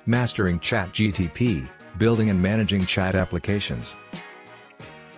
Mastering Chat GTP, building and managing chat applications.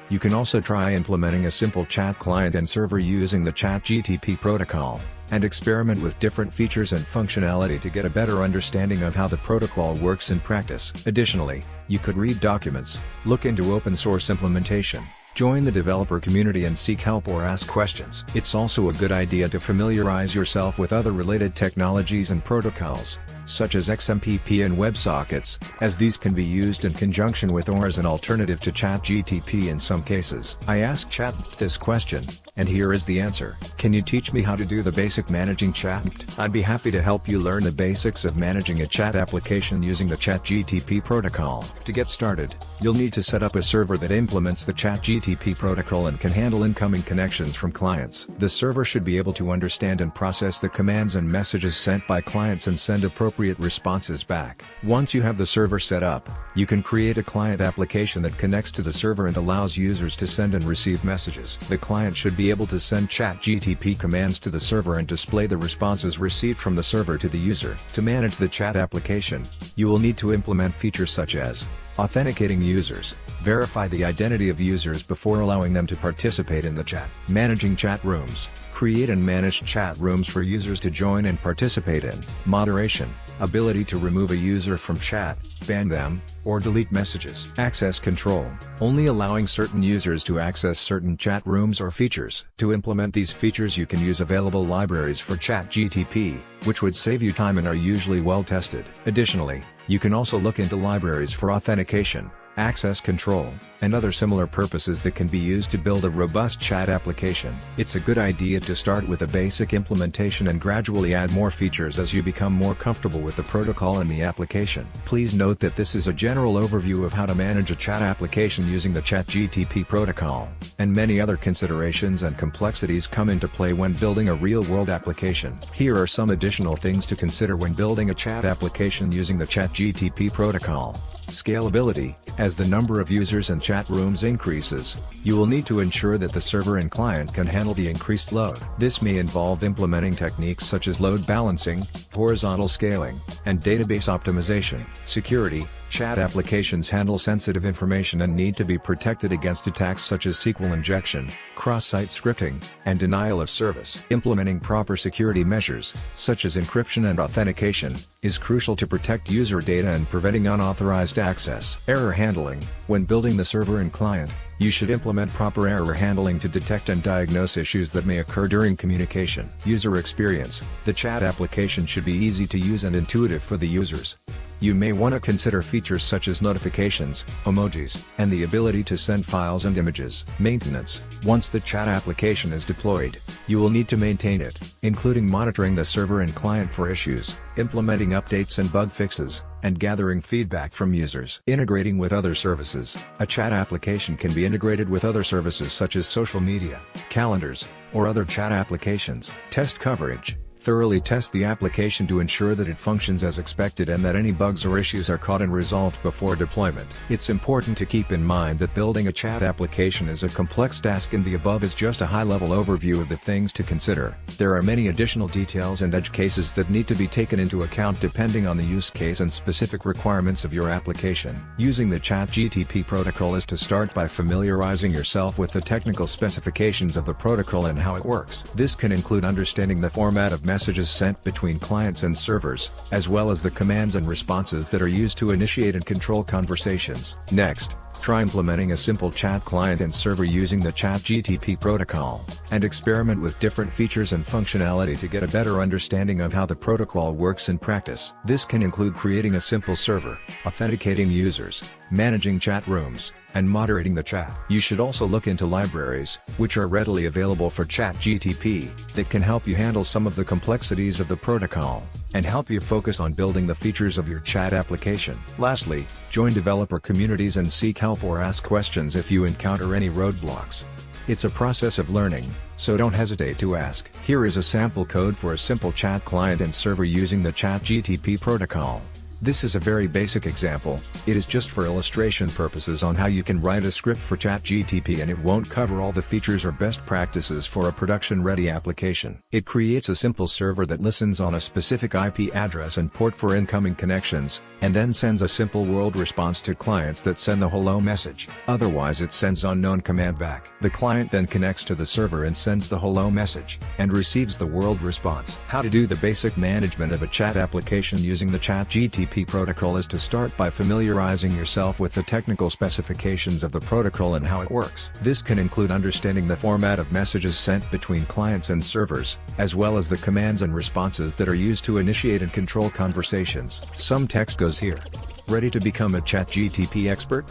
You can also try implementing a simple chat client and server using the Chat GTP protocol, and experiment with different features and functionality to get a better understanding of how the protocol works in practice. Additionally, you could read documents, look into open source implementation, join the developer community and seek help or ask questions. It's also a good idea to familiarize yourself with other related technologies and protocols, such as XMPP and WebSockets, as these can be used in conjunction with or as an alternative to Chat GTP in some cases. I asked Chat this question, and here is the answer. Can you teach me how to do the basic managing chat? I'd be happy to help you learn the basics of managing a chat application using the Chat GTP protocol. To get started, you'll need to set up a server that implements the Chat GTP protocol and can handle incoming connections from clients. The server should be able to understand and process the commands and messages sent by clients and send appropriate responses back. Once you have the server set up, you can create a client application that connects to the server and allows users to send and receive messages. The client should be able to send Chat GTP commands to the server and display the responses received from the server to the user. To manage the chat application, you will need to implement features such as authenticating users, verify the identity of users before allowing them to participate in the chat, managing chat rooms, create and manage chat rooms for users to join and participate in, moderation, ability to remove a user from chat, ban them, or delete messages, access control, only allowing certain users to access certain chat rooms or features. To implement these features you can use available libraries for Chat GTP, which would save you time and are usually well tested. Additionally, you can also look into libraries for authentication, access control, and other similar purposes that can be used to build a robust chat application. It's a good idea to start with a basic implementation and gradually add more features as you become more comfortable with the protocol and the application. Please note that this is a general overview of how to manage a chat application using the Chat GTP protocol, and many other considerations and complexities come into play when building a real-world application. Here are some additional things to consider when building a chat application using the Chat GTP protocol. Scalability. As the number of users and chat rooms increases, you will need to ensure that the server and client can handle the increased load. This may involve implementing techniques such as load balancing, horizontal scaling, and database optimization. Security. Chat applications handle sensitive information and need to be protected against attacks such as SQL injection, cross-site scripting, and denial of service. Implementing proper security measures, such as encryption and authentication, is crucial to protect user data and preventing unauthorized access. Error handling. When building the server and client, you should implement proper error handling to detect and diagnose issues that may occur during communication. User experience. The chat application should be easy to use and intuitive for the users. You may want to consider features such as notifications, emojis, and the ability to send files and images. Maintenance. Once the chat application is deployed, you will need to maintain it, including monitoring the server and client for issues, implementing updates and bug fixes, and gathering feedback from users. Integrating with other services. A chat application can be integrated with other services such as social media, calendars, or other chat applications. Test coverage. Thoroughly test the application to ensure that it functions as expected and that any bugs or issues are caught and resolved before deployment. It's important to keep in mind that building a chat application is a complex task, and the above is just a high-level overview of the things to consider. There are many additional details and edge cases that need to be taken into account depending on the use case and specific requirements of your application. Using the Chat GTP protocol is to start by familiarizing yourself with the technical specifications of the protocol and how it works. This can include understanding the format of messages sent between clients and servers, as well as the commands and responses that are used to initiate and control conversations. Next, try implementing a simple chat client and server using the Chat GTP protocol, and experiment with different features and functionality to get a better understanding of how the protocol works in practice. This can include creating a simple server, authenticating users, managing chat rooms, and moderating the chat. You should also look into libraries, which are readily available for Chat GTP, that can help you handle some of the complexities of the protocol, and help you focus on building the features of your chat application. Lastly, join developer communities and seek help or ask questions if you encounter any roadblocks. It's a process of learning, so don't hesitate to ask. Here is a sample code for a simple chat client and server using the Chat GTP protocol. This is a very basic example. It is just for illustration purposes on how you can write a script for Chat GTP, and it won't cover all the features or best practices for a production-ready application. It creates a simple server that listens on a specific IP address and port for incoming connections, and then sends a simple world response to clients that send the hello message. Otherwise it sends unknown command back. The client then connects to the server and sends the hello message, and receives the world response. How to do the basic management of a chat application using the Chat GTP protocol is to start by familiarizing yourself with the technical specifications of the protocol and how it works. This can include understanding the format of messages sent between clients and servers, as well as the commands and responses that are used to initiate and control conversations. Some text goes here. Ready to become a Chat GTP expert?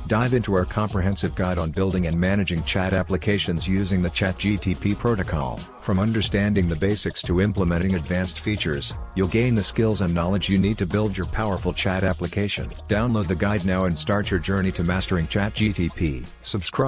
Dive into our comprehensive guide on building and managing chat applications using the Chat GTP protocol. From understanding the basics to implementing advanced features, you'll gain the skills and knowledge you need to build your powerful chat application. Download the guide now and start your journey to mastering Chat GTP. Subscribe.